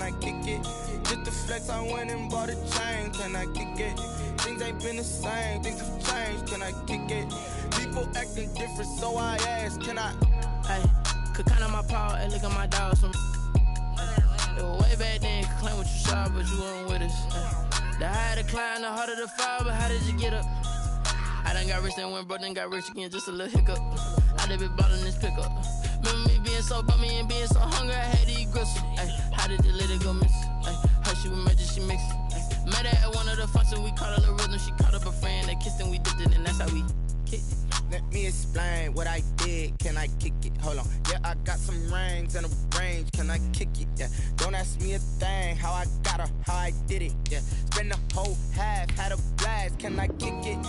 I kick it? Just the flex, I went and bought a chain, can I kick it? Things ain't been the same, things have changed, can I kick it? People acting different, so I ask, can I? Hey, could count on my power, hey, look at my dog, some way back then, could claim what you saw, but you weren't with us. The higher the climb, the harder the fall, but how did you get up? I done got rich, then went broke, then got rich again, just a little hiccup. I done been ballin' this pickup. Remember me being so bummy and being so hungry, I had to eat gristle. Ay, how did you let it go miss? Ay, how she was magic, she mixed. Met her at one of the functions, we caught a little rhythm, she caught up a friend, they kissed and we dipped it, and that's how we kicked it. Let me explain what I did, can I kick it? Hold on, yeah, I got some rings and a range, can I kick it? Yeah, don't ask me a thing, how I got her, how I did it. Yeah, spend the whole half, had a blast, can I kick it?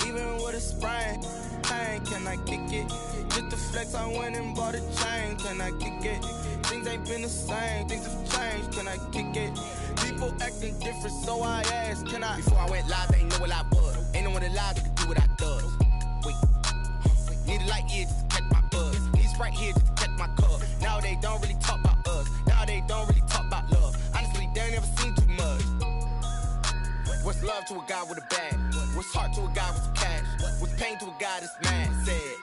Even with a sprain, pain, can I kick it? Just the flex, I went and bought a chain, can I kick it? Things ain't been the same, things have changed, can I kick it? People acting different, so I ask, can I? Before I went live, they ain't know what I was. Ain't no one alive that could do what I does. Wait, need a light year just to catch my buzz. Need Sprite here just to catch my cup. Now they don't really talk about us. Now they don't really talk about love. Honestly, they ain't never seen too much. What's love to a guy with a bag? What's heart to a guy with some cash? What's pain to a guy that's mad? Said.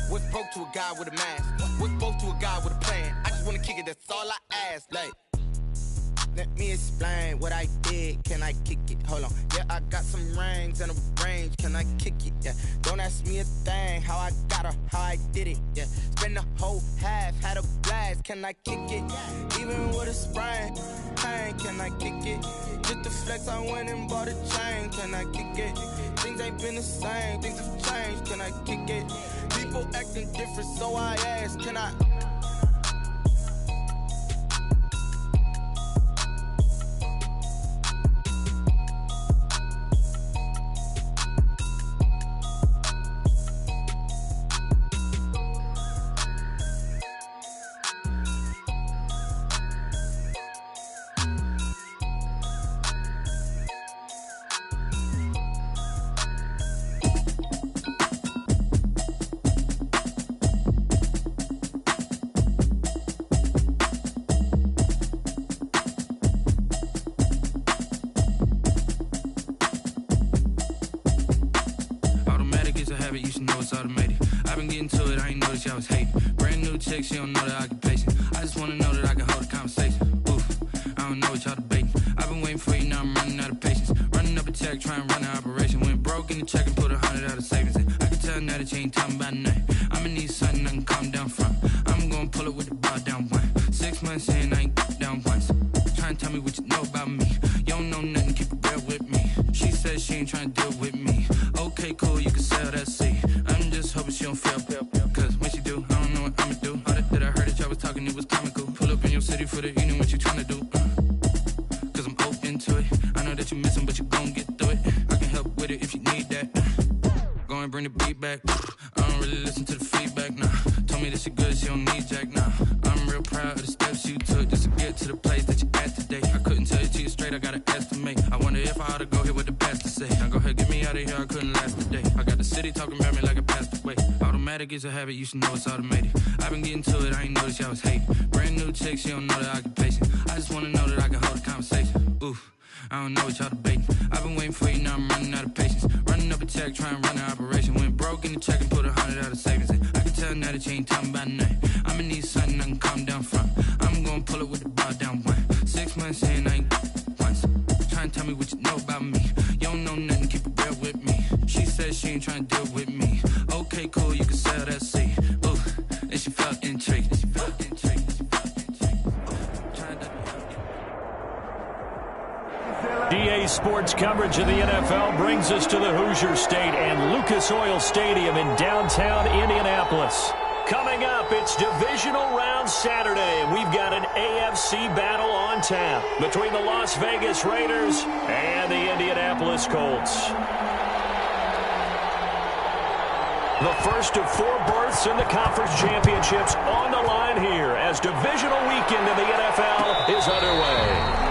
What's broke to a guy with a mask? What's both to a guy with a plan? I just wanna kick it, that's all I ask. Like, let me explain what I did, can I kick it? Hold on, yeah, I got some rings and a range, can I kick it? Yeah, don't ask me a thing, how I got her, how I did it. Yeah, spend the whole half, had a blast, can I kick it? Even with a sprain, pain, can I kick it? Just the flex, I went and bought a chain, can I kick it? Things ain't been the same, things have changed, can I kick it? People acting different, so I ask, can I? She don't know the occupation. I just wanna know that I can hold a conversation. Oof, I don't know what y'all debating. I've been waiting for you, now I'm running out of patience. Running up a check, trying to run an operation. Went broke in the check and put 100 out of savings in. I can tell now that you ain't talking about nothing. I'ma need something I can calm down from. I'm gonna pull it with the bar down one. 6 months in, I ain't down once. Trying to tell me what you know about me. You don't know nothing, keep it real with me. She said she ain't trying to deal with me. Okay, cool, you can sell that seat. I'm just hoping she don't fail. Cause when she do, I don't know what I'ma do. All that I heard that y'all was talking, it was comical. Pull up in your city for the evening, what you tryna do? Cause I'm open to it. I know that you missing, but you gon' get through it. I can help with it if you need that. Go and bring the beat back. I don't really listen to the feedback, nah. Told me that she good, she don't need jack, nah. I'm real proud of the steps you took just to get to the place that you at today. I couldn't tell it to you straight, I gotta estimate. I wonder if I ought to go here with the pastor say. Now go ahead, get me out of here, I couldn't last today. I got the city talking about me like I passed away. Automatic is a habit, you should know it's automated. I've been getting to it, I ain't noticed y'all was hating. Brand new chick, she don't know the occupation. I just wanna know that I can hold a conversation. Oof, I don't know what y'all debating. I've been waiting for you, now I'm running out of patience. Running up a check, trying to run an operation. Went broke in the check and put 100 out of savings in. I can tell now that you ain't talking about nothing. I'ma need something I can calm down from. I'm gonna pull it with the bar down one. 6 months in, I ain't once. Trying to tell me what you know about me. You don't know nothing, keep it real with me. She said she ain't trying to deal with me. Okay, cool, you can sell that seat. Ooh, and she felt intrigued. DA Sports coverage of the NFL brings us to the Hoosier State and Lucas Oil Stadium in downtown Indianapolis. Coming up, it's Divisional Round Saturday, and we've got an AFC battle on tap between the Las Vegas Raiders and the Indianapolis Colts. The first of 4 berths in the conference championships on the line here as divisional weekend in the NFL is underway.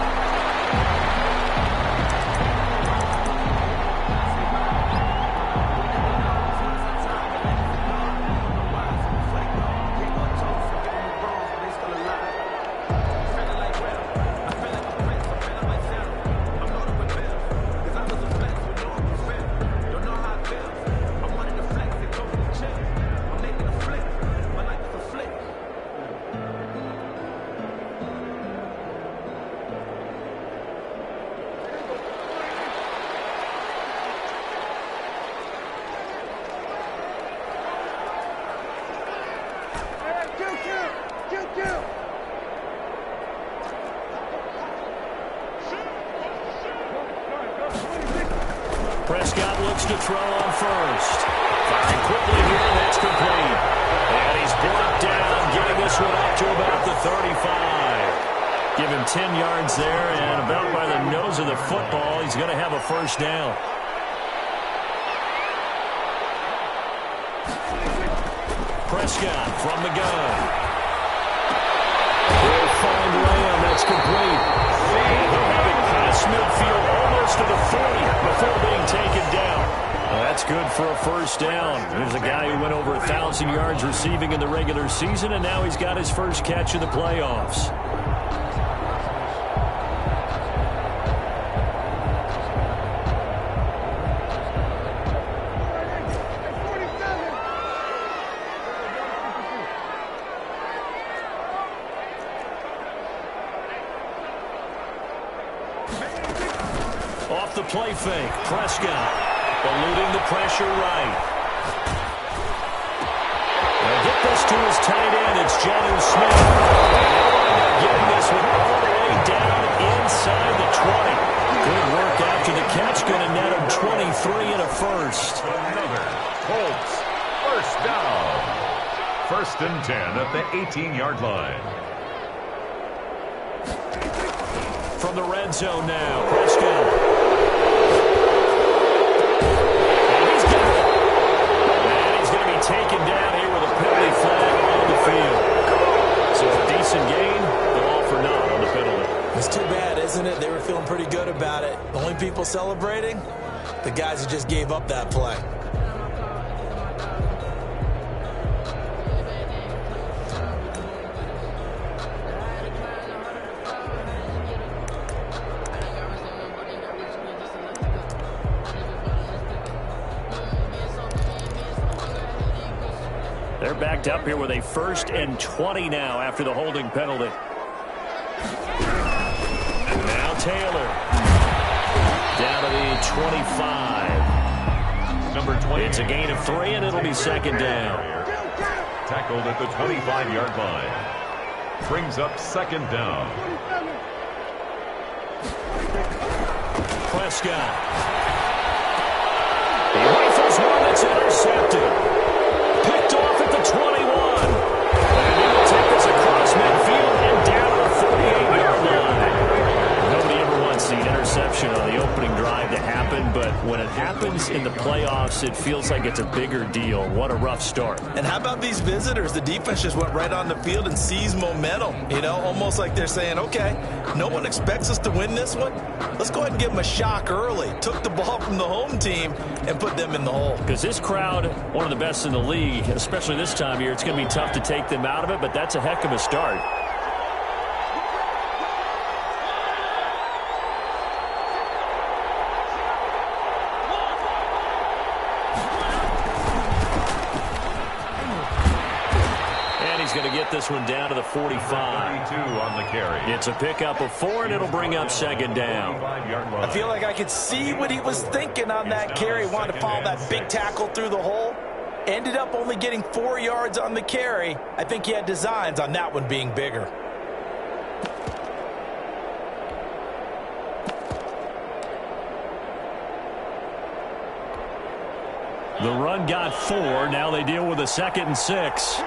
Prescott looks to throw on first. Firing quickly here, and that's complete. And he's brought down, getting this one up to about the 35. Give him 10 yards there, and about by the nose of the football, he's going to have a first down. Prescott from the gun. He'll find Lamb. That's complete. He'll have it past midfield almost to the 40 before being taken down. Well, that's good for a first down. There's a guy who went over 1,000 yards receiving in the regular season, and now he's got his first catch in the playoffs. Off the play fake, Prescott eluding the pressure right. They'll get this to his tight end. It's Jonnu Smith. Getting this one all the way down inside the 20. Good work after the catch. Going to net him 23 and a first. Another Colts first down. 1st and 10 at the 18-yard line. From the red zone now, Prescott. Taken down here with a penalty flag on the field. So a decent gain, but all for naught on the penalty. It's too bad, isn't it? They were feeling pretty good about it. The only people celebrating, the guys who just gave up that play. They're backed up here with a 1st and 20 now after the holding penalty. And now Taylor. Down to the 25. Number 20. It's a gain of 3, and it'll be 2nd down. Tackled at the 25-yard line. Brings up 2nd down. Prescott. He rifles one that's intercepted. Picked off at the 21. And he will take this across midfield and down to the 48-yard line. Nobody ever wants the interception on the opening drive to happen, but when it happens in the playoffs, it feels like it's a bigger deal. What a rough start. And how about these visitors? The defense just went right on the field and seized momentum. You know, almost like they're saying, okay, no one expects us to win this one. Let's go ahead and give them a shock early. Took the ball from the home team and put them in the hole. Because this crowd, one of the best in the league, especially this time of year, it's going to be tough to take them out of it, but that's a heck of a start. Going to get this one down to the 45. 32 on the carry. It's a pickup of 4, and it'll bring up 2nd down. I feel like I could see what he was thinking on that carry. Wanted to follow that big tackle through the hole. Ended up only getting 4 yards on the carry. I think he had designs on that one being bigger. The run got 4. Now they deal with a 2nd and 6.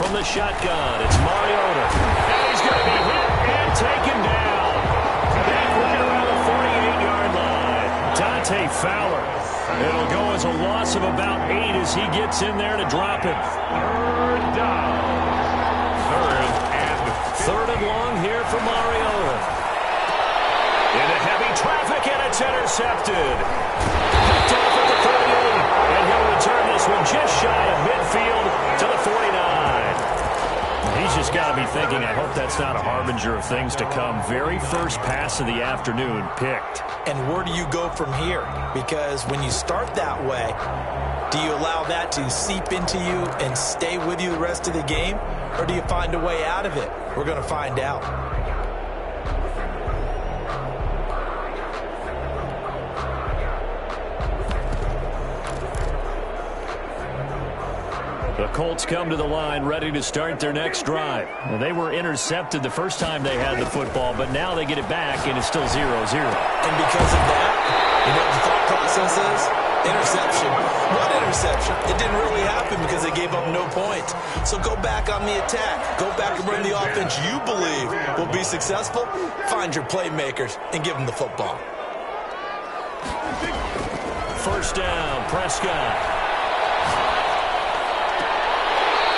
From the shotgun, it's Mariota. And he's going to be hit and taken down. Back right around the 48-yard line. Dante Fowler. It'll go as a loss of about 8 as he gets in there to drop it. 3rd down. 3rd and long here for Mariota. Into heavy traffic, and it's intercepted. Picked off at the 38, and he'll return this one just shy of midfield to the 49. He's just got to be thinking, I hope that's not a harbinger of things to come. Very first pass of the afternoon picked. And where do you go from here? Because when you start that way, do you allow that to seep into you and stay with you the rest of the game? Or do you find a way out of it? We're going to find out. The Colts come to the line ready to start their next drive. Well, they were intercepted the first time they had the football, but now they get it back, and it's still 0-0. And because of that, you know what the thought process is? Interception. What interception? It didn't really happen because they gave up no points. So go back on the attack. Go back and run the offense you believe will be successful. Find your playmakers and give them the football. First down, Prescott.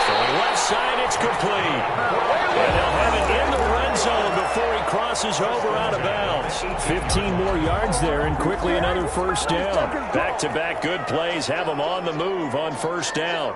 Throwing left side, it's complete. And they'll have it in the red zone before he crosses over out of bounds. 15 more yards there and quickly another first down. Back-to-back good plays have them on the move on first down.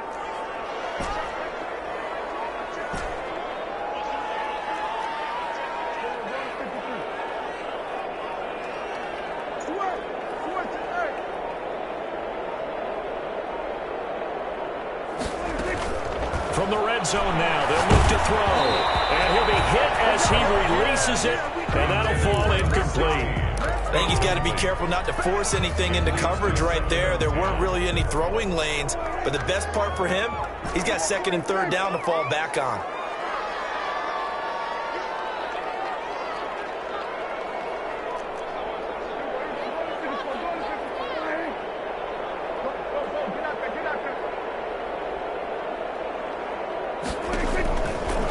From the red zone now, they'll move to throw. And he'll be hit as he releases it, and that'll fall incomplete. I think he's got to be careful not to force anything into coverage right there. There weren't really any throwing lanes, but the best part for him, he's got second and third down to fall back on.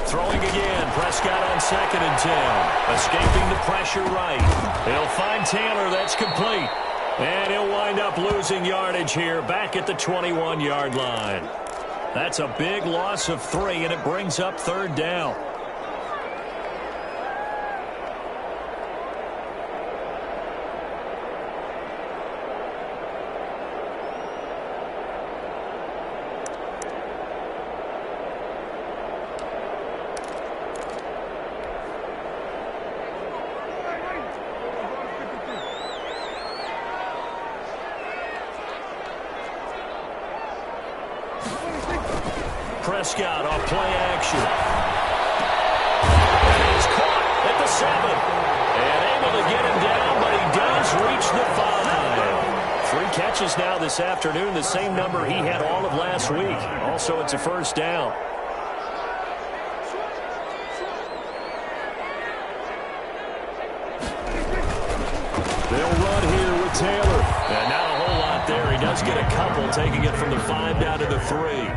Throwing again, Prescott on 2nd and 10. Escaping the pressure right. He'll find Taylor, that's complete. And he'll wind up losing yardage here back at the 21-yard line. That's a big loss of 3, and it brings up third down. Prescott off play action. And he's caught at the 7. And able to get him down, but he does reach the 5. 3 catches now this afternoon, the same number he had all of last week. Also, it's a first down. They'll run here with Taylor. And not a whole lot there. He does get a couple, taking it from the 5 down to the 3.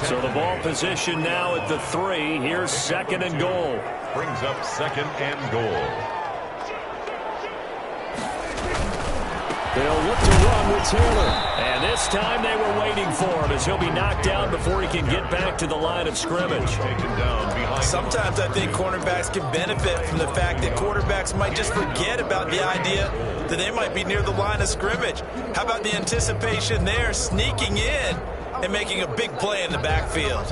So the ball position now at the 3. Here's 2nd and goal. Brings up 2nd and goal. They'll look to run with Taylor. And this time they were waiting for him as he'll be knocked down before he can get back to the line of scrimmage. Sometimes I think cornerbacks can benefit from the fact that quarterbacks might just forget about the idea that they might be near the line of scrimmage. How about the anticipation there, sneaking in and making a big play in the backfield?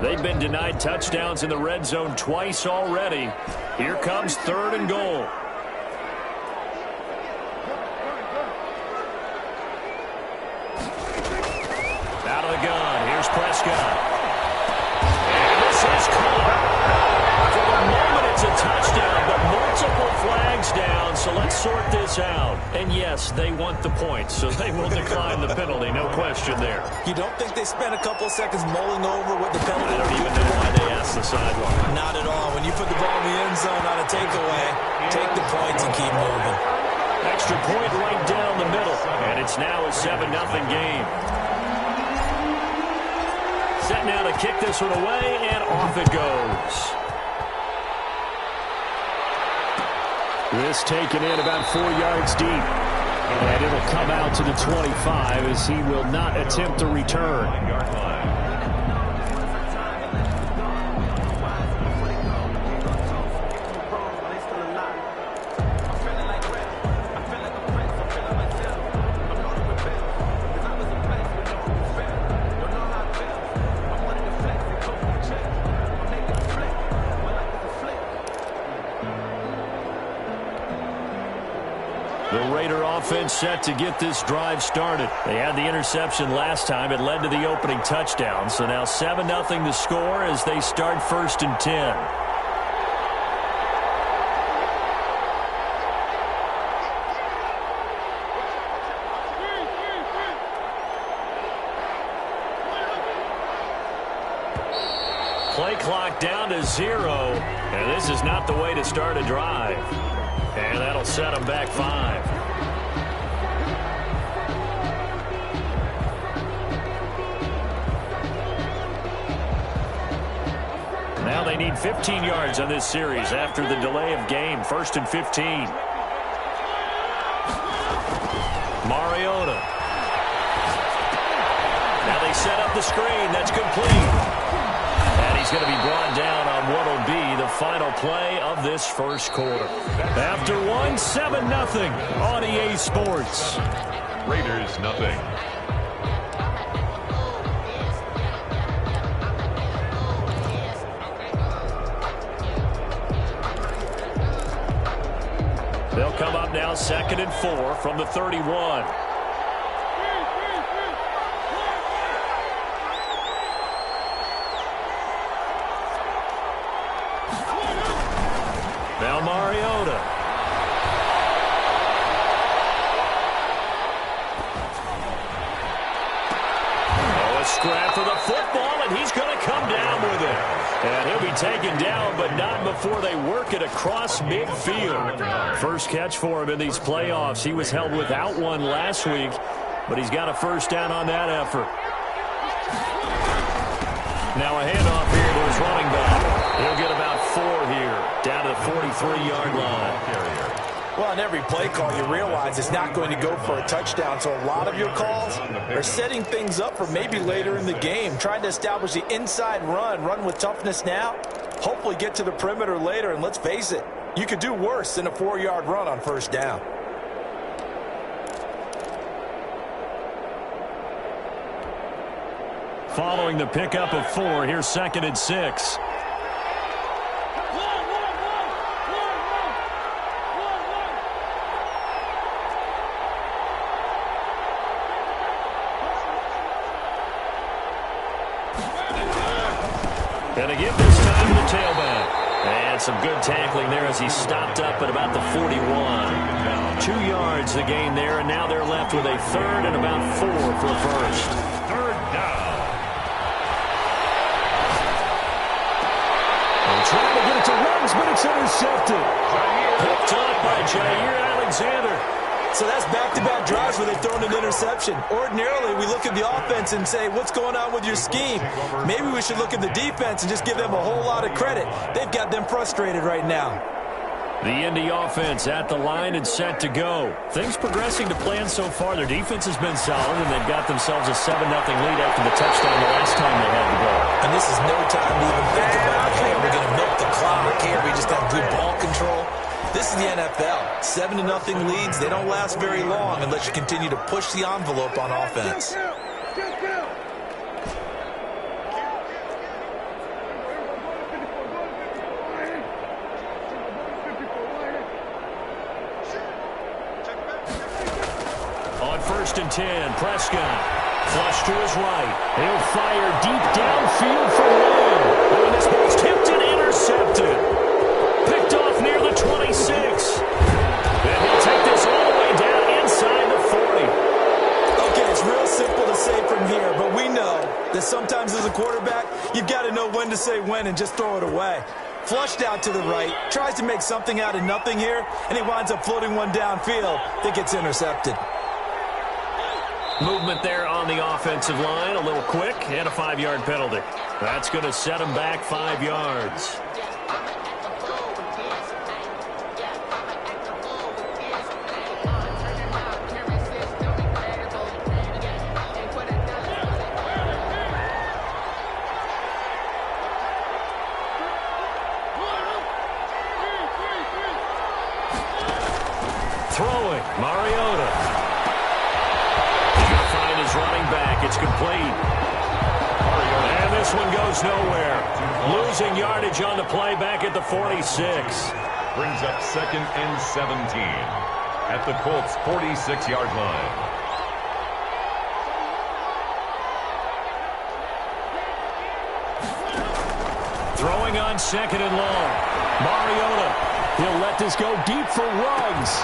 They've been denied touchdowns in the red zone twice already. Here comes 3rd and goal. Out of the gun, here's Prescott. And this is caught. For the moment, it's a touchdown, but multiple flags down, so let's sort this out. And yes, they want the points, so they will decline the penalty, no question there. You don't think they spent a couple of seconds mulling over what the penalty? I don't even know why they asked the sideline. Not at all. When you put the ball in the end zone on a takeaway, take the points and keep moving. Extra point right down the middle, and it's now a 7-0 game. Set now to kick this one away, and off it goes. This taken in about 4 yards deep. And it'll come out to the 25 as he will not attempt to return. The Raider offense set to get this drive started. They had the interception last time. It led to the opening touchdown. So now 7-0 to score as they start 1st and 10. Play clock down to 0, and this is not the way to start a drive. And that'll set them back 5. Now they need 15 yards on this series after the delay of game. 1st and 15. Mariota. Now they set up the screen. That's complete. And he's going to be brought down on what will be the final play of this first quarter. After 1, 7-0 on EA Sports. Raiders nothing. They'll come up now 2nd and 4 from the 31. Now Mariota. Oh, a scrap for the football, and he's going to come down with it. And he'll be taken down, but not before they work it across midfield. First catch for him in these playoffs. He was held without one last week, but he's got a first down on that effort. Now a handoff here to his running back. He'll get about 4 here, down to the 43-yard line. Well, on every play call, you realize it's not going to go for a touchdown, so a lot of your calls are setting things up for maybe later in the game, trying to establish the inside run with toughness now, hopefully get to the perimeter later, and let's face it, you could do worse than a 4-yard run on first down. Following the pickup of 4, here's 2nd and 6. And again this time to the tailback. And some good tackling there as he stopped up at about the 41. 2 yards the gain there, and now they're left with a 3rd and about 4 for a first. 3rd down. They're trying to get it to Ruggs, but it's intercepted. Picked up by Jair Alexander. So that's back-to-back drives where they've thrown an interception. Ordinarily, we look at the offense and say, what's going on with your scheme? Maybe we should look at the defense and just give them a whole lot of credit. They've got them frustrated right now. The Indy offense at the line and set to go. Things progressing to plan so far. Their defense has been solid, and they've got themselves a 7-0 lead after the touchdown the last time they had the ball. And this is no time to even think about, hey, we're going to milk the clock. Hey, we just have good ball control. This is the NFL. 7-0 leads, they don't last very long unless you continue to push the envelope on offense. On 1st and 10, Prescott. Flush to his right. He'll fire deep downfield for 1. And this ball's tipped and intercepted. Picked off near the 26. And he'll take this all the way down inside the 40. Okay, it's real simple to say from here, but we know that sometimes as a quarterback, you've got to know when to say when and just throw it away. Flushed out to the right, tries to make something out of nothing here, and he winds up floating one downfield that gets intercepted. Movement there on the offensive line, a little quick, and a 5-yard penalty. That's going to set him back 5 yards. Throwing, Mariota. Find his running back. It's complete. And this one goes nowhere. Losing yardage on the play back at the 46. Brings up 2nd and 17 at the Colts' 46-yard line. Throwing on 2nd and long. Mariota. He'll let this go deep for Ruggs.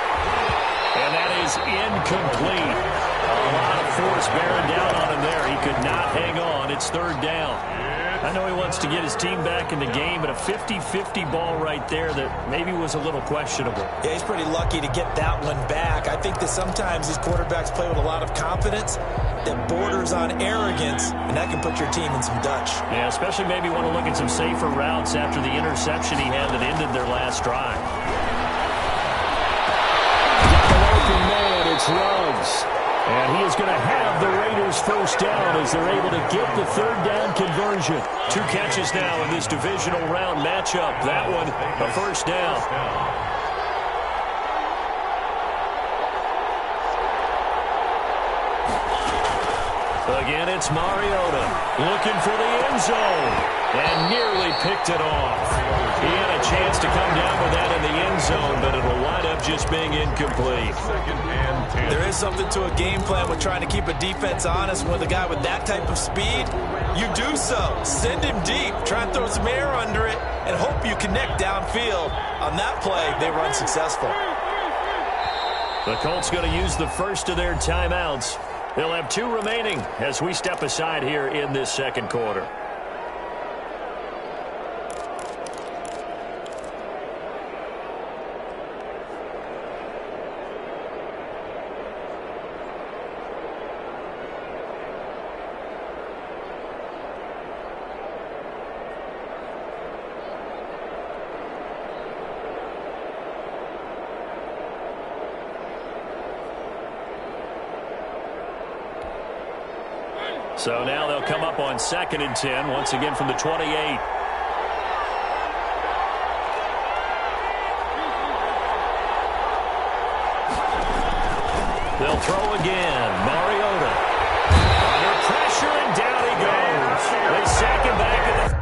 And that is incomplete. A lot of force bearing down on him there. He could not hang on. It's 3rd down. I know he wants to get his team back in the game, but a 50-50 ball right there that maybe was a little questionable. Yeah, he's pretty lucky to get that one back. I think that sometimes these quarterbacks play with a lot of confidence that borders on arrogance, and that can put your team in some Dutch. Yeah, especially maybe want to look at some safer routes after the interception he had that ended their last drive. Open man, it's Ruggs. And he is going to have the Raiders first down as they're able to get the third down conversion. 2 catches now in this divisional round matchup. That one, a first down. Again, it's Mariota looking for the end zone and nearly picked it off. He had a chance to come down with that in the end zone, but it'll wind up just being incomplete. There is something to a game plan with trying to keep a defense honest with a guy with that type of speed. You do so. Send him deep. Try and throw some air under it and hope you connect downfield. On that play, they run successful. The Colts going to use the first of their timeouts. They'll have 2 remaining as we step aside here in this second quarter. So now they'll come up on 2nd and 10, once again from the 28. They'll throw again. Mariota. Under pressure, and down he goes. They sack him back at the...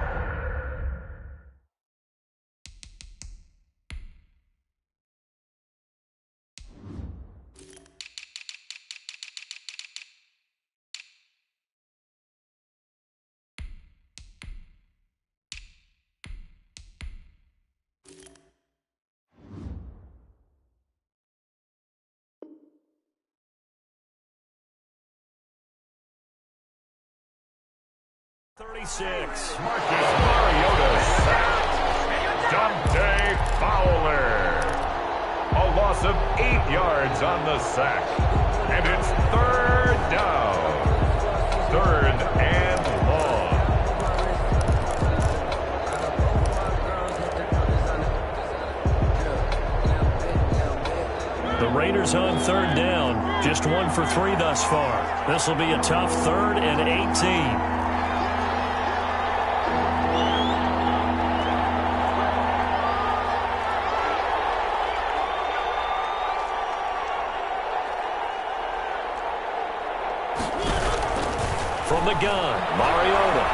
.36. Marcus Mariota sacked. Dante Fowler. A loss of 8 yards on the sack. And it's 3rd down. 3rd and long. The Raiders on 3rd down. Just 1 for 3 thus far. This will be a tough 3rd and 18. From the gun, Mariota.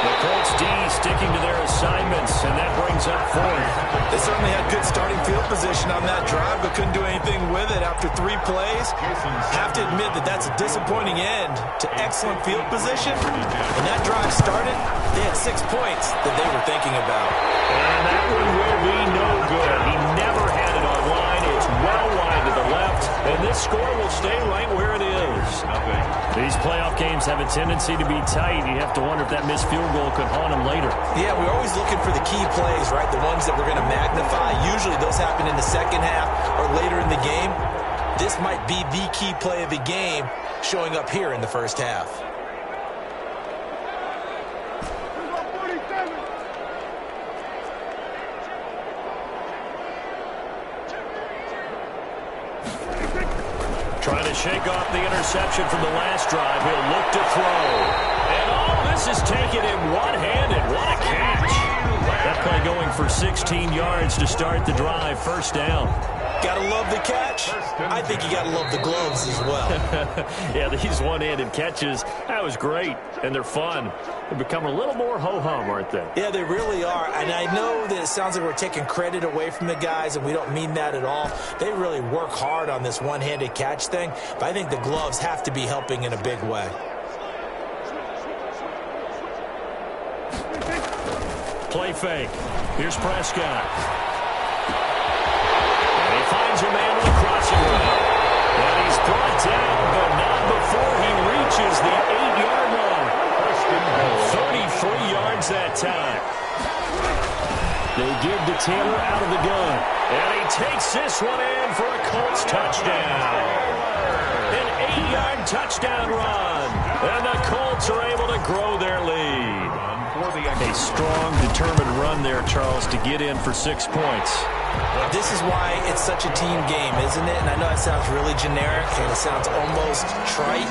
The Colts D sticking to their assignments, and that brings up 4th. They certainly had good starting field position on that drive, but couldn't do anything with it after 3 plays. Have to admit that that's a disappointing end to excellent field position. When that drive started, they had 6 points that they were thinking about. And that one will be no good. He never had it on line. It's well wide to the left, and this score will stay right where it is. These playoff games have a tendency to be tight. You have to wonder if that missed field goal could haunt them later. Yeah, we're always looking for the key plays, right? The ones that we're going to magnify. Usually those happen in the second half or later in the game. This might be the key play of the game showing up here in the first half. Trying to shake off the interception from the last drive. He'll look to throw. And all this is taken in one-handed. What a catch. That play going for 16 yards to start the drive. First down. Gotta love the catch. I think you gotta love the gloves as well. Yeah, these one-handed catches, that was great. And they're fun. They've become a little more ho-hum, aren't they? Yeah, they really are. And I know that it sounds like we're taking credit away from the guys, and we don't mean that at all. They really work hard on this one-handed catch thing, but I think the gloves have to be helping in a big way. Play fake. Here's Prescott. And he finds a man with a crossing route. And he's brought down, but not before he reaches the 8-yard line. They give to Taylor out of the gun. And he takes this one in for a Colts touchdown. An 8-yard touchdown run. And the Colts are able to grow their lead. A strong, determined run there, Charles, to get in for 6 points. This is why it's such a team game, isn't it? And I know it sounds really generic and it sounds almost trite,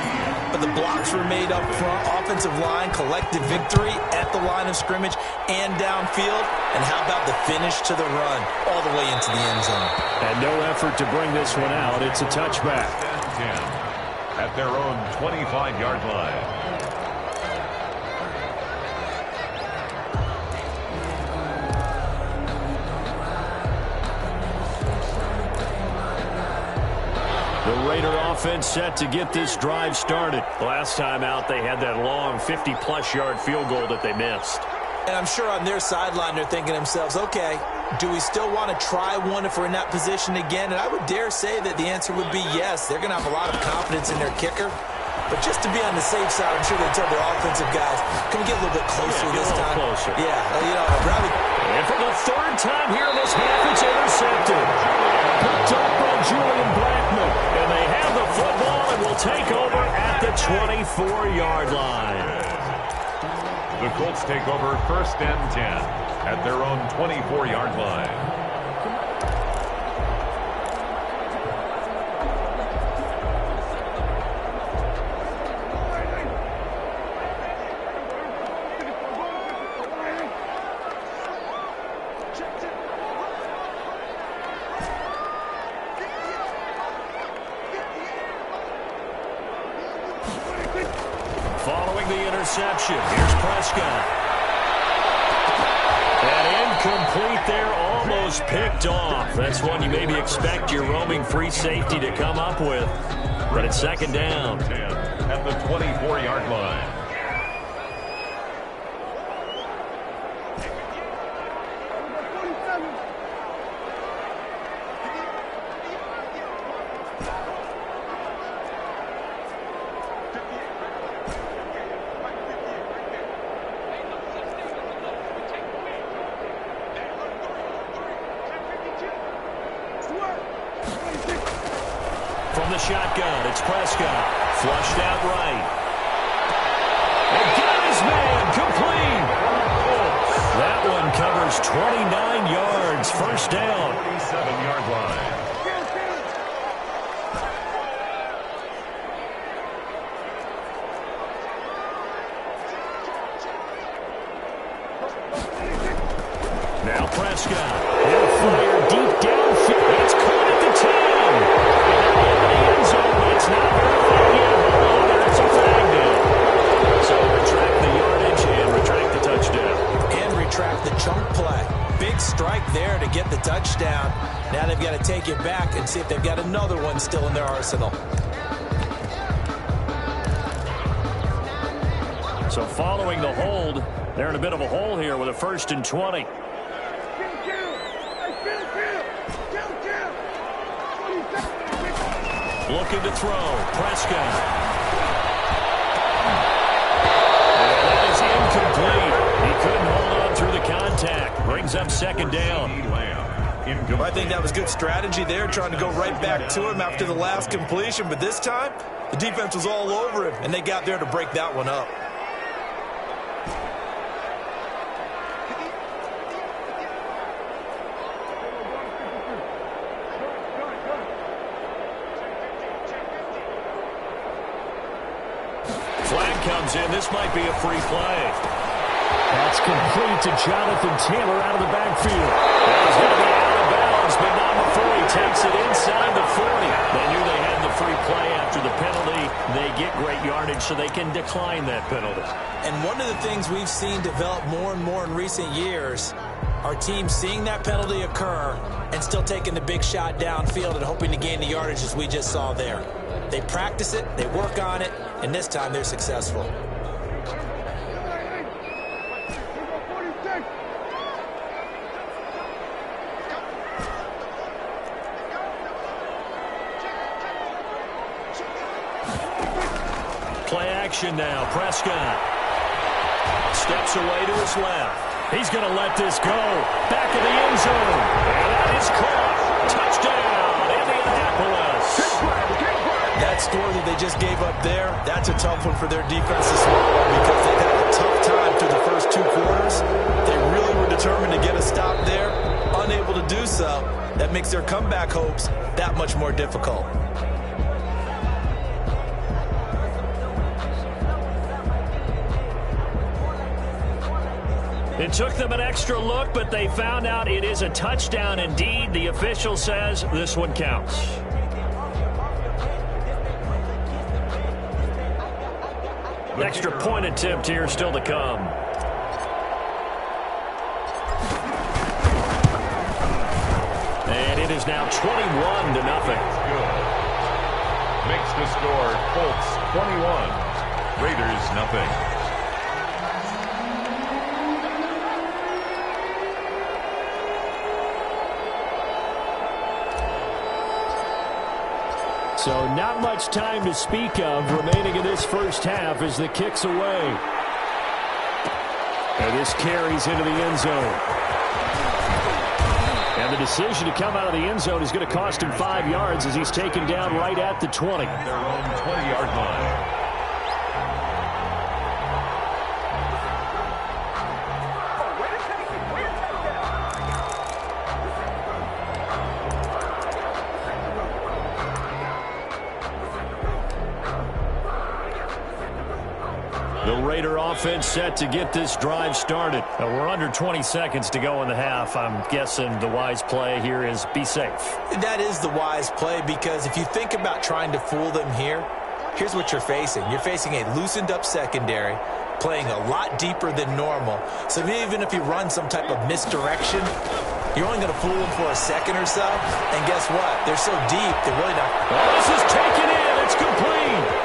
but the blocks were made up front, offensive line, collective victory at the line of scrimmage and downfield. And how about the finish to the run all the way into the end zone? And no effort to bring this one out. It's a touchback. 10 at their own 25-yard line. The Raider offense set to get this drive started. Last time out, they had that long 50-plus yard field goal that they missed. And I'm sure on their sideline, they're thinking to themselves, okay, do we still want to try one if we're in that position again? And I would dare say that the answer would be yes. They're going to have a lot of confidence in their kicker. But just to be on the safe side, I'm sure they tell their offensive guys, can we get a little bit closer this time? Closer. Yeah, you know, rather. And for the third time here in this half, it's intercepted. Picked up by Julian Blackman. And they have the football and will take over at the 24-yard line. The Colts take over 1st and 10 at their own 24-yard line. Following the interception, here's Prescott. And incomplete there, almost picked off. That's one you maybe expect your roaming free safety to come up with. But it's 2nd down. 10 at the 24-yard line. From the shotgun, it's Prescott. Flushed out right. And got his man complete. That one covers 29 yards. 1st down. 37-yard line. Now Prescott. He'll fire deep downfield. It's caught at the 10. It's not very far yet. Oh, there's a flag down. So retract the yardage and retract the touchdown. And retract the chunk play. Big strike there to get the touchdown. Now they've got to take it back and see if they've got another one still in their arsenal. So following the hold, they're in a bit of a hole here with a 1st and 20. Looking to throw. Prescott. And that is incomplete. He couldn't hold on through the contact. Brings up 2nd down. I think that was good strategy there, trying to go right back to him after the last completion. But this time, the defense was all over him, and they got there to break that one up. Flag comes in. This might be a free play. That's complete to Jonathan Taylor out of the backfield. That was going to be out of bounds, but not before he takes it inside the 40. They knew they had the free play after the penalty. They get great yardage, so they can decline that penalty. And one of the things we've seen develop more and more in recent years are teams seeing that penalty occur and still taking the big shot downfield and hoping to gain the yardage as we just saw there. They practice it, they work on it, and this time they're successful. Play action now. Prescott steps away to his left. He's going to let this go. Back of the end zone. And that is caught. Touchdown, Indianapolis. That score that they just gave up there, that's a tough one for their defense to swallow because they've had a tough time through the first 2 quarters. They really were determined to get a stop there. Unable to do so. That makes their comeback hopes that much more difficult. It took them an extra look, but they found out it is a touchdown indeed. The official says this one counts. Extra point attempt here still to come. And it is now 21-0. Good. Makes the score Colts 21, Raiders nothing. So not much time to speak of remaining in this first half as the kick's away. And this carries into the end zone. And the decision to come out of the end zone is going to cost him 5 yards as he's taken down right at the 20. Their own 20-yard line. The Raider offense set to get this drive started. We're under 20 seconds to go in the half. I'm guessing the wise play here is be safe. That is the wise play because if you think about trying to fool them here, here's what you're facing. You're facing a loosened up secondary, playing a lot deeper than normal. So even if you run some type of misdirection, you're only going to fool them for a second or so. And guess what? They're so deep, they're really not. Well, this is taken in. It's complete.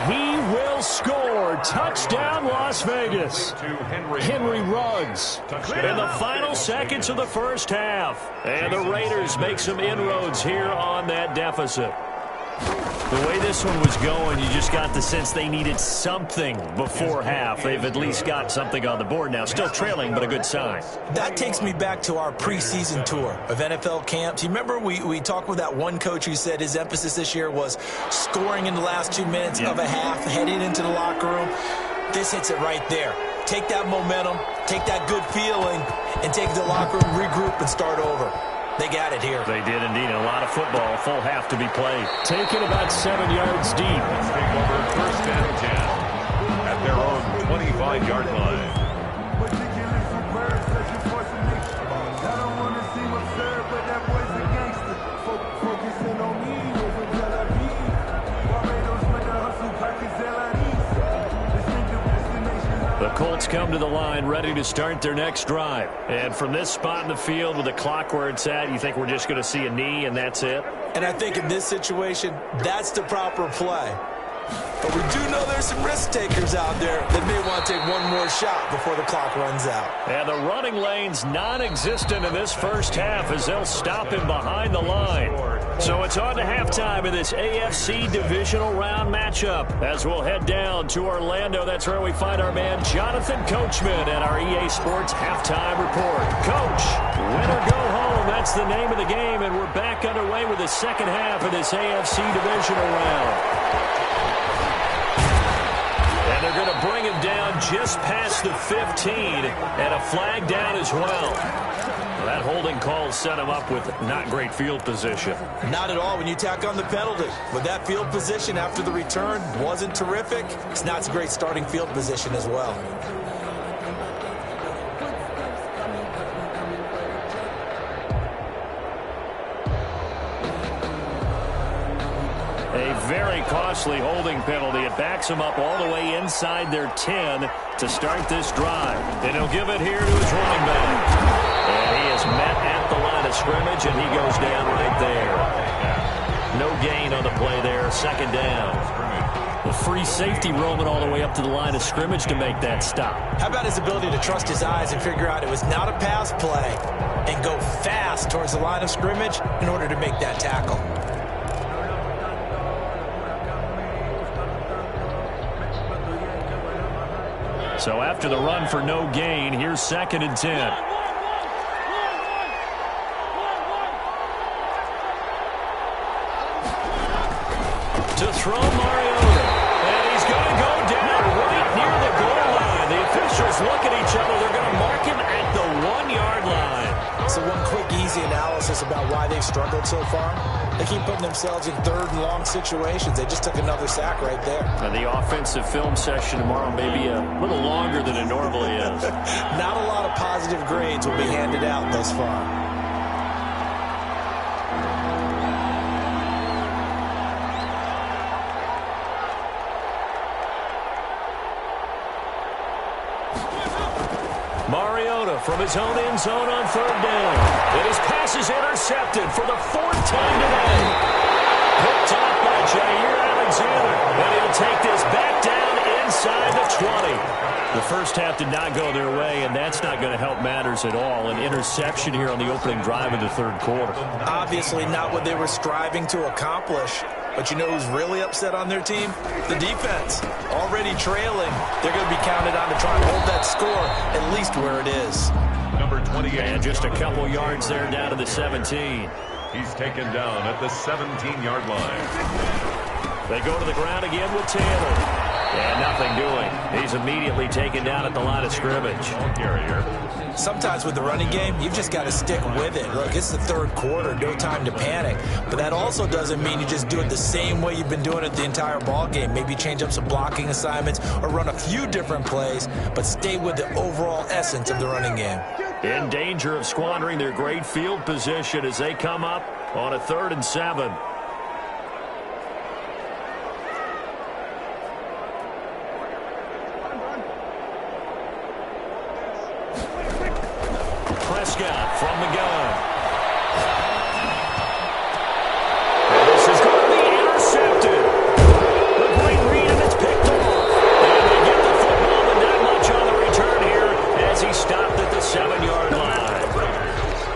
He will score. Touchdown, Las Vegas. Henry Ruggs in the final seconds of the first half. And the Raiders make some inroads here on that deficit. The way this one was going, you just got the sense they needed something before half. They've at least got something on the board now. Still trailing, but a good sign. That takes me back to our preseason tour of NFL camps. You remember we talked with that one coach who said his emphasis this year was scoring in the last 2 minutes of a half, heading into the locker room. This hits it right there. Take that momentum, take that good feeling, and take the locker room, regroup, and start over. They got it here. They did indeed. A lot of football, full half to be played. Taken about 7 yards deep. Let's take over 1st and 10 at their own 25-yard line. The Colts come to the line ready to start their next drive. And from this spot in the field with the clock where it's at, you think we're just going to see a knee and that's it? And I think in this situation, that's the proper play. But we do know there's some risk takers out there that may want to take one more shot before the clock runs out. And the running lane's non-existent in this first half as they'll stop him behind the line. So it's on to halftime in this AFC divisional round matchup. As we'll head down to Orlando, that's where we find our man Jonathan Coachman at our EA Sports Halftime Report. Coach, win or go home, that's the name of the game, and we're back underway with the second half of this AFC divisional round. And they're going to bring him down just past the 15, and a flag down as well. That holding call set him up with not great field position. Not at all when you tack on the penalty. But that field position after the return wasn't terrific. It's not a great starting field position as well. A very costly holding penalty. It backs him up all the way inside their 10 to start this drive. And he'll give it here to his running back. And he is met at the line of scrimmage, and he goes down right there. No gain on the play there. Second down. The free safety roaming all the way up to the line of scrimmage to make that stop. How about his ability to trust his eyes and figure out it was not a pass play and go fast towards the line of scrimmage in order to make that tackle? So after the run for no gain, here's 2nd and 10. To throw Mariota, and he's going to go down right near the goal line. The officials look at each other. They're going to mark him at the 1-yard line. So one quick, easy analysis about why they've struggled so far. They keep putting themselves in 3rd and long situations. They just took another sack right there. And the offensive film session tomorrow may be a little longer than it normally is. Not a lot of positive grades will be handed out thus far. Mariota from his own end zone on 3rd down. And his pass is intercepted for the 4th time today. Picked off by Jair Alexander. And he'll take this back down inside the 20. The first half did not go their way, and that's not going to help matters at all. An interception here on the opening drive of the 3rd quarter. Obviously not what they were striving to accomplish. But you know who's really upset on their team? The defense. Already trailing. They're going to be counted on to try and hold that score at least where it is. Number 28. And just a couple yards there down to the 17. He's taken down at the 17-yard line. They go to the ground again with Taylor. And nothing doing. He's immediately taken down at the line of scrimmage. Sometimes with the running game, you've just got to stick with it. Look, it's the 3rd quarter, no time to panic. But that also doesn't mean you just do it the same way you've been doing it the entire ball game. Maybe change up some blocking assignments or run a few different plays, but stay with the overall essence of the running game. In danger of squandering their great field position as they come up on a 3rd and 7. Prescott from the gun. And this is going to be intercepted. A great read, and it's picked off. And they get the football, but not much on the return here as he stopped at the 7-yard line.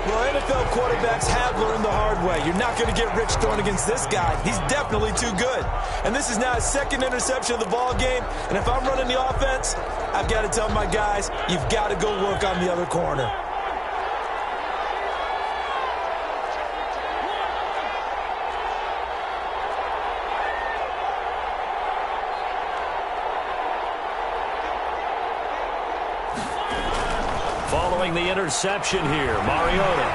Well, NFL quarterbacks have learned the hard way. You're not going to get rich throwing against this guy. He's definitely too good. And this is now his 2nd interception of the ball game. And if I'm running the offense, I've got to tell my guys, you've got to go work on the other corner. Following the interception here, Mariota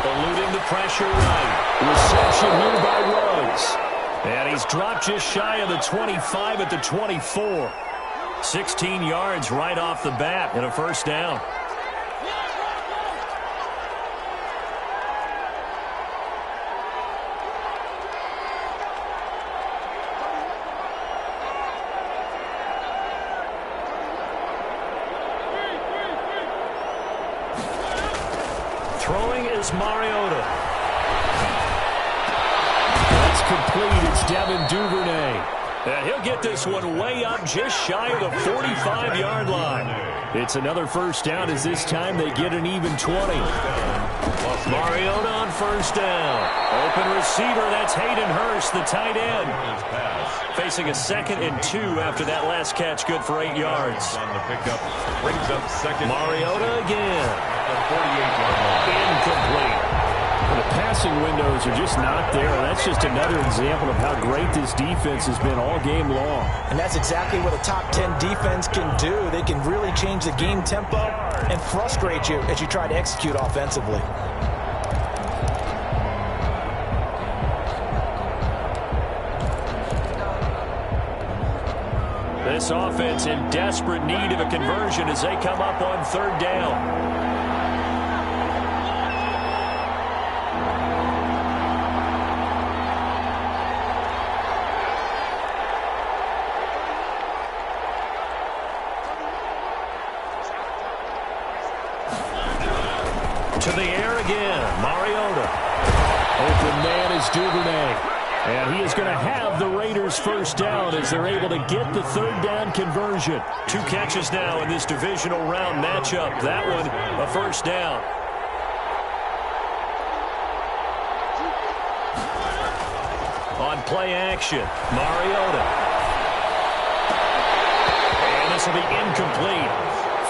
eluding the pressure right. Reception here by Ruggs. And he's dropped just shy of the 25 at the 24. 16 yards right off the bat and a 1st down. Throwing is Mariota. That's complete. It's Devin Duvernay. And he'll get this one way up just shy of the 45-yard line. It's another 1st down as this time they get an even 20. Mariota on 1st down. Open receiver, that's Hayden Hurst, the tight end. Facing a 2nd and 2 after that last catch, good for 8 yards. On the pickup, brings up 2nd. Mariota again. The 48-yard line. Incomplete. The passing windows are just not there. That's just another example of how great this defense has been all game long. And that's exactly what a top 10 defense can do. They can really change the game tempo and frustrate you as you try to execute offensively. This offense in desperate need of a conversion as they come up on 3rd down. To the air again, Mariota. Open man is Duvernay. And he is going to have the Raiders' 1st down as they're able to get the 3rd down conversion. 2 catches now in this divisional round matchup. That one, a 1st down. On play action, Mariota. And the pass will be incomplete.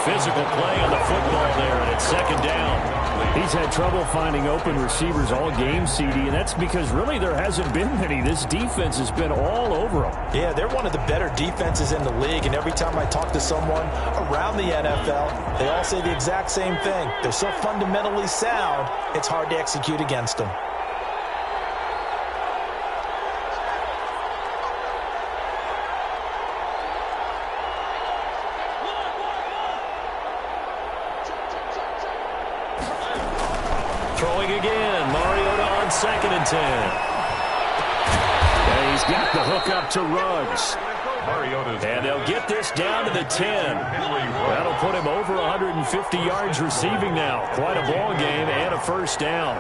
Physical play on the football there, and it's second down. He's had trouble finding open receivers all game, CD, and that's because really there hasn't been many. This defense has been all over them. Yeah, they're one of the better defenses in the league, and every time I talk to someone around the NFL, they all say the exact same thing. They're so fundamentally sound, it's hard to execute against them. Throwing again, Mariota on 2nd and 10. And he's got the hook up to Ruggs. And they'll get this down to the 10. That'll put him over 150 yards receiving now. Quite a ball game and a first down.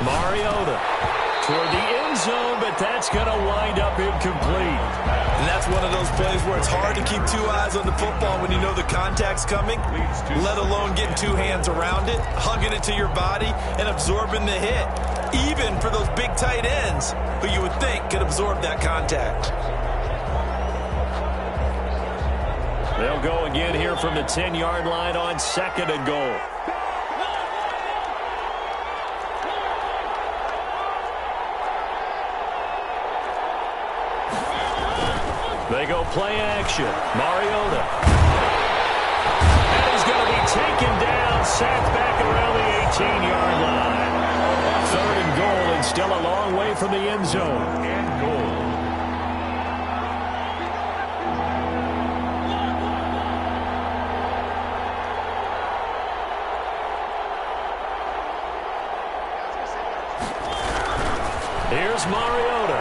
Mariota toward the end zone, but that's going to wind up incomplete. And that's one of those plays where it's hard to keep two eyes on the football when you know the contact's coming, let alone getting two hands around it, hugging it to your body, and absorbing the hit, even for those big tight ends who you would think could absorb that contact. They'll go again here from the 10-yard line on 2nd and goal. They go play action. Mariota. And he's going to be taken down, sacked back around the 18-yard line. 3rd and goal, and still a long way from the end zone. And goal. Here's Mariota.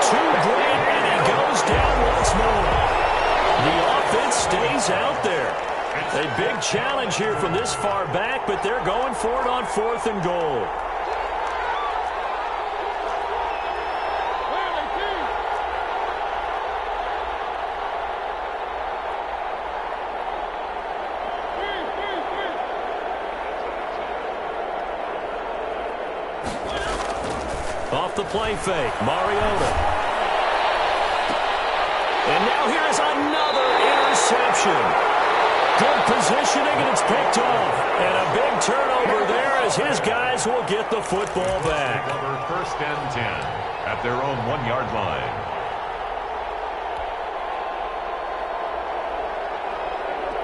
Too great, and he goes down once more. The offense stays out there. A big challenge here from this far back, but they're going for it on 4th and goal. Off the play fake, Mariota. And now here is another interception. Good positioning, and it's picked off. And a big turnover there as his guys will get the football back. 1st and 10 at their own 1-yard line.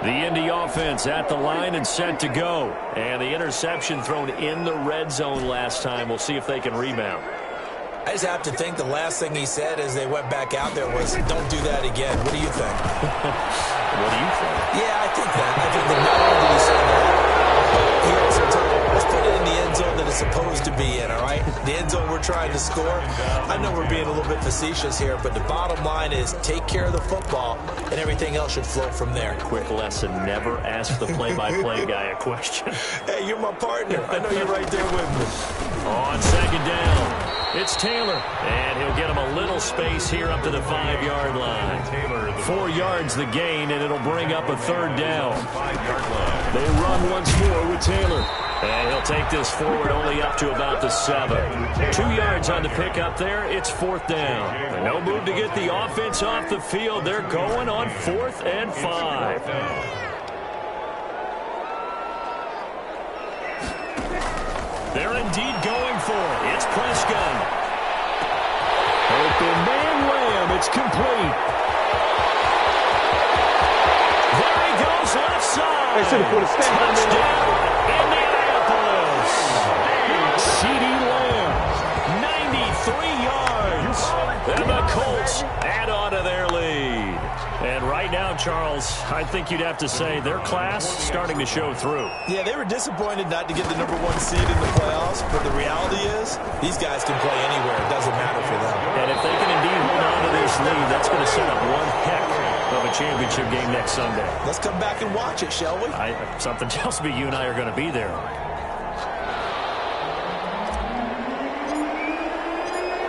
The Indy offense at the line and set to go. And the interception thrown in the red zone last time. We'll see if they can rebound. I just have to think the last thing he said as they went back out there was, don't do that again. What do you think? What do you think? Yeah, I think that. I think that not only did he say that, he also told him, let's put it in the end zone that it's supposed to be in, all right? The end zone we're trying to score. I know we're being a little bit facetious here, but the bottom line is take care of the football, and everything else should flow from there. Quick lesson, never ask the play-by-play guy a question. Hey, you're my partner. I know you're right there with me. On 2nd down. It's Taylor, and he'll get him a little space here up to the 5-yard line. 4 yards the gain, and it'll bring up a 3rd down. They run once more with Taylor. And he'll take this forward only up to about the 7. 2 yards on the pickup there. It's 4th down. No move to get the offense off the field. They're going on 4th and 5. They're indeed going for it. It's Prescott. Open man Lamb. It's complete. There he goes left side. They should have put a stamp on Touchdown, Indianapolis. CeeDee Lamb, 93 yards. And the Colts add on to their lead. And right now, Charles, I think you'd have to say their class starting to show through. Yeah, they were disappointed not to get the #1 seed in the playoffs, but the reality is these guys can play anywhere. It doesn't matter for them. And if they can indeed hold on to this lead, that's going to set up one heck of a championship game next Sunday. Let's come back and watch it, shall we? Something tells me you and I are going to be there.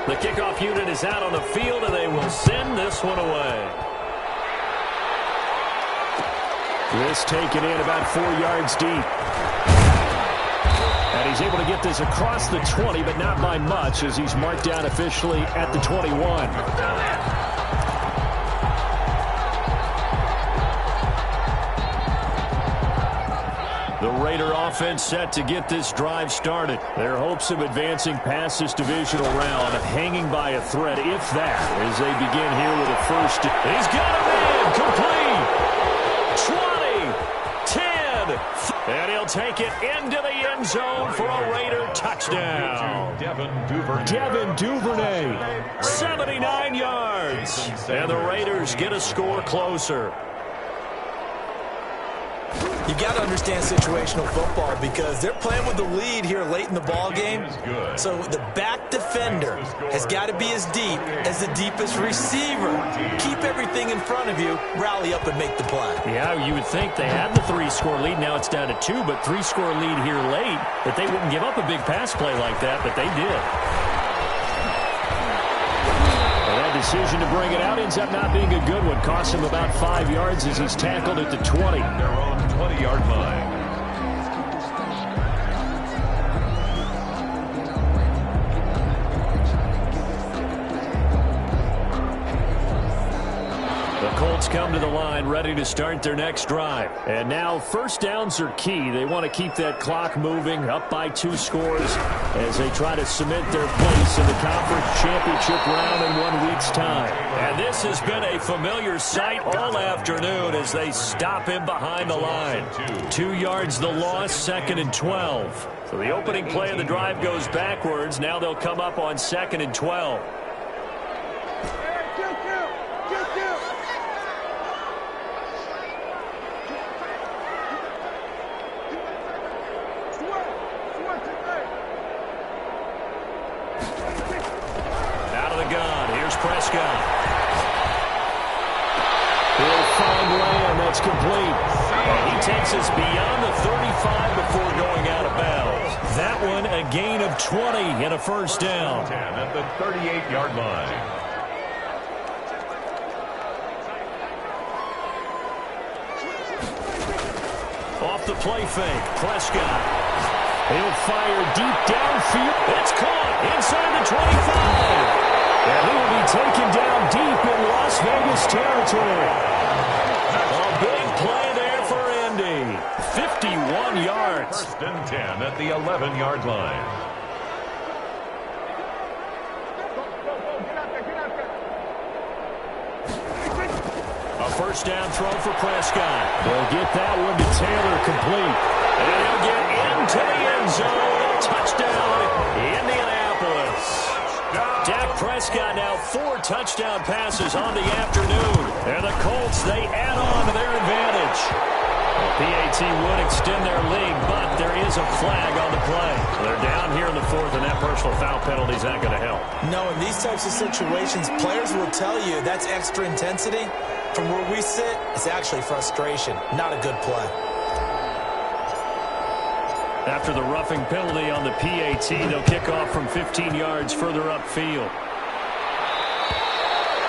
The kickoff unit is out on the field, and they will send this one away. This taken in about 4 yards deep. And And he's able to get this across the 20, but not by much as he's marked down officially at the 21. The Raider offense set to get this drive started. Their hopes of advancing past this divisional round hanging by a thread, if that, as they begin here with a first. He's got a man complete. 20, 10, and he'll take it into the end zone for a Raider touchdown. Devin Duvernay, 79 yards, and the Raiders get a score closer. You got to understand situational football because they're playing with the lead here late in the ball game. So the back defender has got to be as deep as the deepest receiver. Keep everything in front of you, rally up and make the play. Yeah, you would think they had the 3-score lead. Now it's down to 2, but 3-score lead here late, that they wouldn't give up a big pass play like that, but they did. That decision to bring it out ends up not being a good one. Costs him about 5 yards as he's tackled at the 20. Their own 20-yard line. The Colts come to the line ready to start their next drive. And now first downs are key. They want to keep that clock moving, up by 2 scores as they try to cement their place in the conference championship round in 1 week's time. And this has been a familiar sight all afternoon as they stop him behind the line. 2 yards the loss, 2nd and 12. So the opening play of the drive goes backwards. Now they'll come up on 2nd and 12. Prescott. He'll find Lamb. That's complete. And he takes us beyond the 35 before going out of bounds. That one a gain of 20 and a first down. 10 at the 38-yard line. Off the play fake, Prescott. He'll fire deep downfield. It's caught inside the 25. And he will be taken down deep in Las Vegas territory. A big play there for Indy. 51 yards. First and 10 at the 11-yard line. A first down throw for Prescott. They'll get that one to Taylor complete. And he'll get into the end zone. Touchdown, Indianapolis. Dak Prescott now 4 touchdown passes on the afternoon. And the Colts, they add on to their advantage. The PAT would extend their lead, but there is a flag on the play. They're down here in the 4th, and that personal foul penalty is not going to help. No, in these types of situations, players will tell you that's extra intensity. From where we sit, it's actually frustration, not a good play. After the roughing penalty on the PAT, they'll kick off from 15 yards further upfield.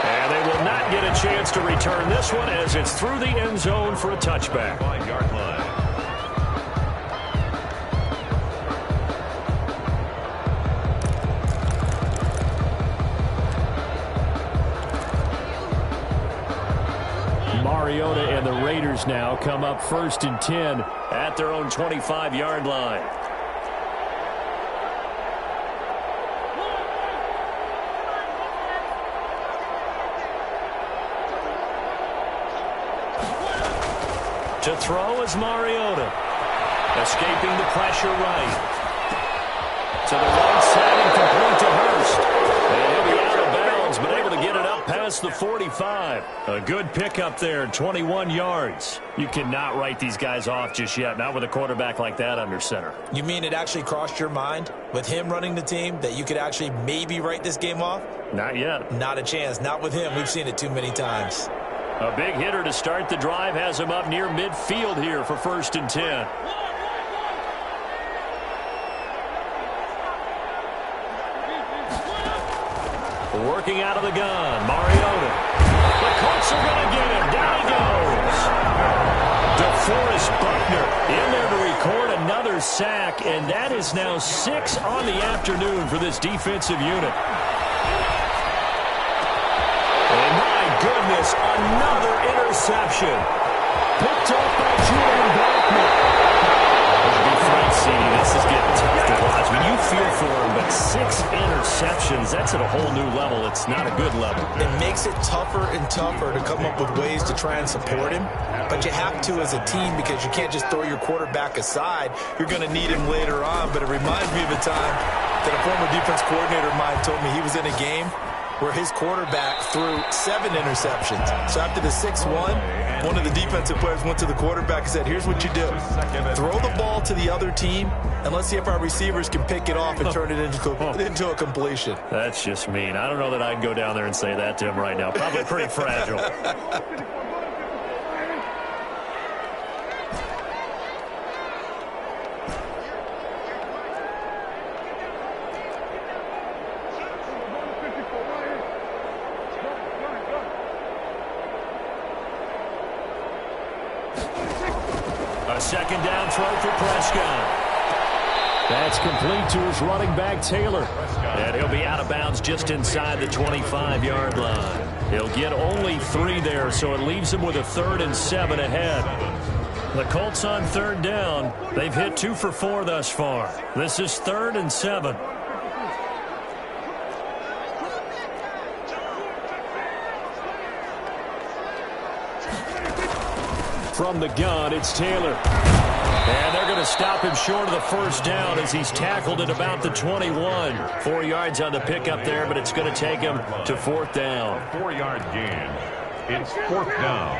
And they will not get a chance to return this one as it's through the end zone for a touchback. 5-yard line. Mariota and the Raiders now come up 1st and 10 at their own 25-yard line. To throw is Mariota. Escaping the pressure right. To the right side and complete to Hurst. And he'll be out of bounds, but able to get it up past the 45. A good pickup there, 21 yards. You cannot write these guys off just yet, not with a quarterback like that under center. You mean it actually crossed your mind with him running the team that you could actually maybe write this game off? Not yet. Not a chance. Not with him. We've seen it too many times. A big hitter to start the drive has him up near midfield here for 1st and 10. Working out of the gun, Mariota. The Colts are going to get him. Down he goes. DeForest Buckner in there to record another sack, and that is now 6 on the afternoon for this defensive unit. And my goodness, another interception. Picked up by Julian Blackmon. To be frank, CD, this is getting tough to watch. I mean, you feel for him, but 6 interceptions, that's at a whole new level. It's not a good level. It makes it tougher and tougher to come up with ways to try and support him. But you have to as a team because you can't just throw your quarterback aside. You're going to need him later on. But it reminds me of a time that a former defense coordinator of mine told me he was in a game where his quarterback threw 7 interceptions. So after the 6-1, one of the defensive players went to the quarterback and said, here's what you do. Throw the ball to the other team, and let's see if our receivers can pick it off and turn it into a completion. That's just mean. I don't know that I'd go down there and say that to him right now. Probably pretty fragile. Second down throw for Prescott. That's complete to his running back, Taylor. And he'll be out of bounds just inside the 25-yard line. He'll get only 3 there, so it leaves him with a 3rd and 7 ahead. The Colts on 3rd down. They've hit 2 for 4 thus far. This is 3rd and 7. From the gun, it's Taylor. And they're going to stop him short of the first down as he's tackled at about the 21. 4 yards on the pickup there, but it's going to take him to 4th down. 4-yard gain. It's 4th down.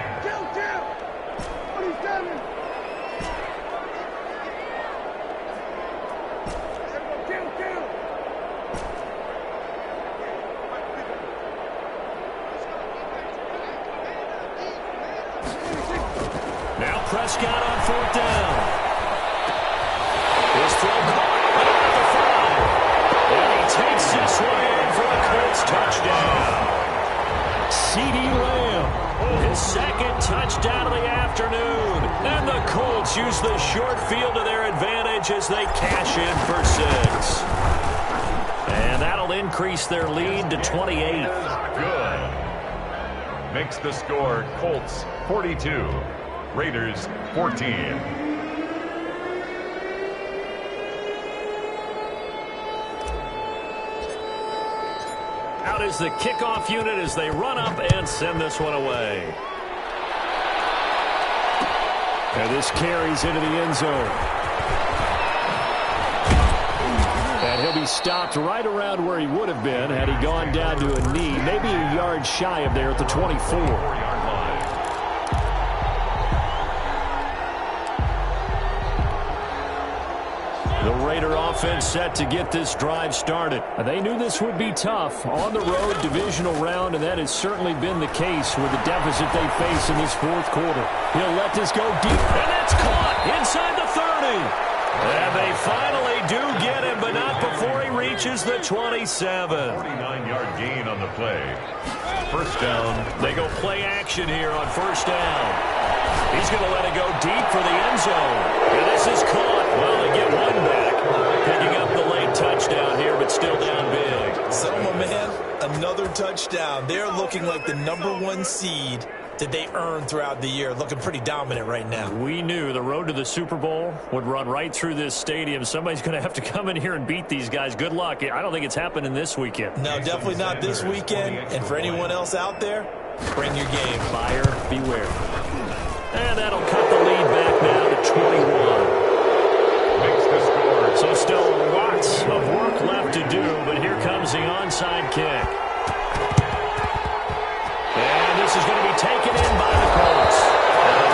Prescott on 4th down. His throw caught at the 5. And he takes this one in for a Colts touchdown. CeeDee Lamb, his 2nd touchdown of the afternoon. And the Colts use the short field to their advantage as they cash in for 6. And that'll increase their lead to 28. Good. Makes the score Colts 42. Raiders 14. Out is the kickoff unit as they run up and send this one away. And this carries into the end zone. And he'll be stopped right around where he would have been had he gone down to a knee, maybe a yard shy of there at the 24. The Raider offense set to get this drive started. They knew this would be tough. On the road, divisional round, and that has certainly been the case with the deficit they face in this 4th quarter. He'll let this go deep, and that's caught inside the 30. And they finally do get him, but not before he reaches the 27. 49-yard gain on the play. 1st down. They go play action here on 1st down. He's going to let it go deep for the end zone. And this is caught. Well, they get one back. Picking up the late touchdown here, but still down big. Selma, man, another touchdown. They're looking like the #1 seed that they earned throughout the year. Looking pretty dominant right now. We knew the road to the Super Bowl would run right through this stadium. Somebody's going to have to come in here and beat these guys. Good luck. I don't think it's happening this weekend. No, definitely not this weekend. And for anyone else out there, bring your game. Buyer beware. And that'll cut the lead back now to 21. Makes the score. So still lots of work left to do, but here comes the onside kick. And this is going to be taken in by the Colts.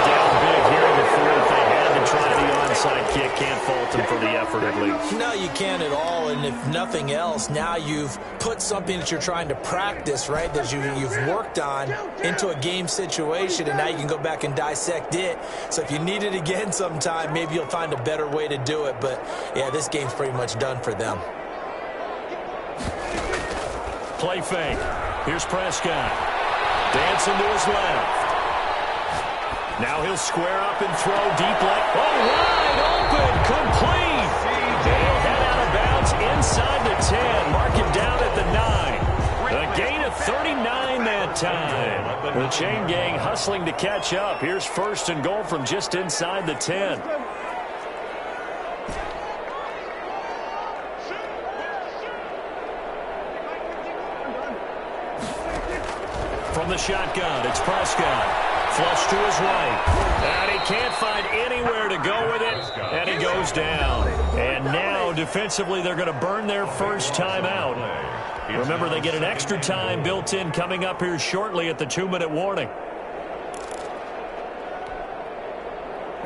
Down big here in the 4th. They had to try the onside kick. Can't fault them for the effort at least. No, you can't at all. And if nothing else, now you've put something that you're trying to practice, right, that you've worked on into a game situation, and now you can go back and dissect it. So if you need it again sometime, maybe you'll find a better way to do it. But, yeah, this game's pretty much done for them. Play fake. Here's Prescott. Dancing to his left. Now he'll square up and throw deep left. Oh, wide open, complete. He'll head out of bounds inside the 10. Mark him down at the 9. A gain of 39 that time. The chain gang hustling to catch up. Here's first and goal from just inside the 10. From the shotgun, it's Prescott. Flush to his right. And he can't find anywhere to go with it. And he goes down. And now, defensively, they're going to burn their first timeout. Remember, they get an extra time built in coming up here shortly at the 2-minute warning.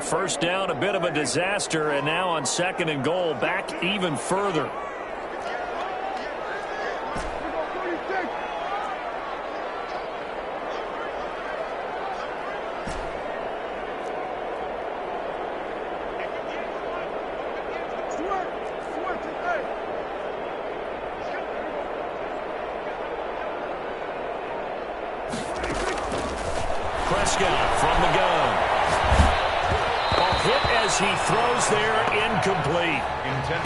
First down, a bit of a disaster. And now on second and goal, back even further. Prescott from the gun. A hit as he throws there, incomplete.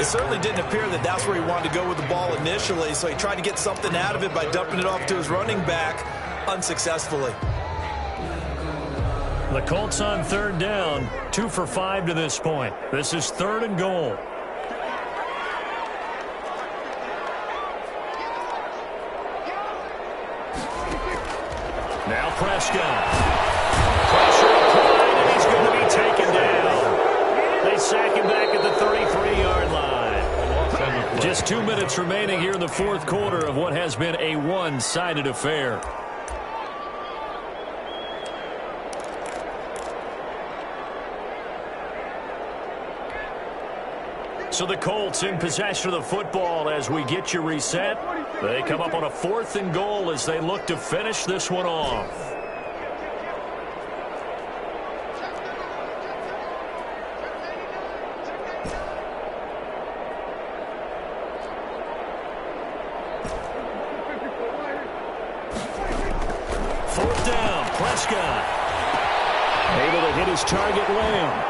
It certainly didn't appear that that's where he wanted to go with the ball initially, so he tried to get something out of it by dumping it off to his running back unsuccessfully. The Colts on third down, 2 for 5 to this point. This is third and goal. Now Prescott. Pressure applied, and he's going to be taken down. They sack him back at the 33-yard line. Just 2 minutes remaining here in the fourth quarter of what has been a one-sided affair. So the Colts in possession of the football as we get you reset. They come up on a 4th and goal as they look to finish this one off. Fourth down, Prescott. Able to hit his target, Lamb.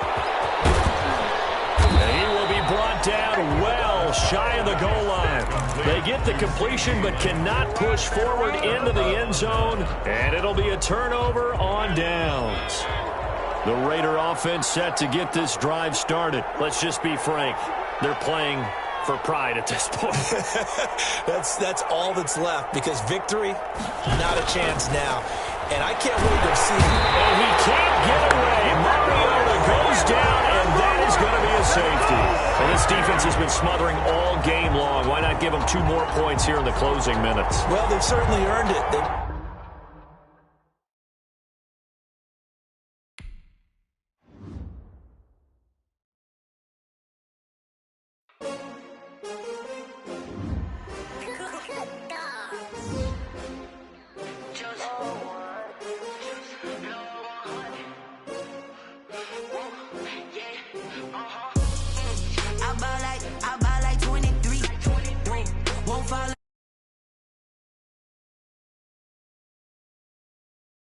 And he will be brought down well shy of the goal line. They get the completion but cannot push forward into the end zone, and it'll be a turnover on downs. The Raider offense set to get this drive started. Let's just be frank. They're playing for pride at this point. That's all that's left, because victory, not a chance now. And I can't wait to see. And he can't get away. Mariota goes down, and that is going to be a safety. And this defense has been smothering all game long. Why not give them 2 more points here in the closing minutes? Well, they've certainly earned it.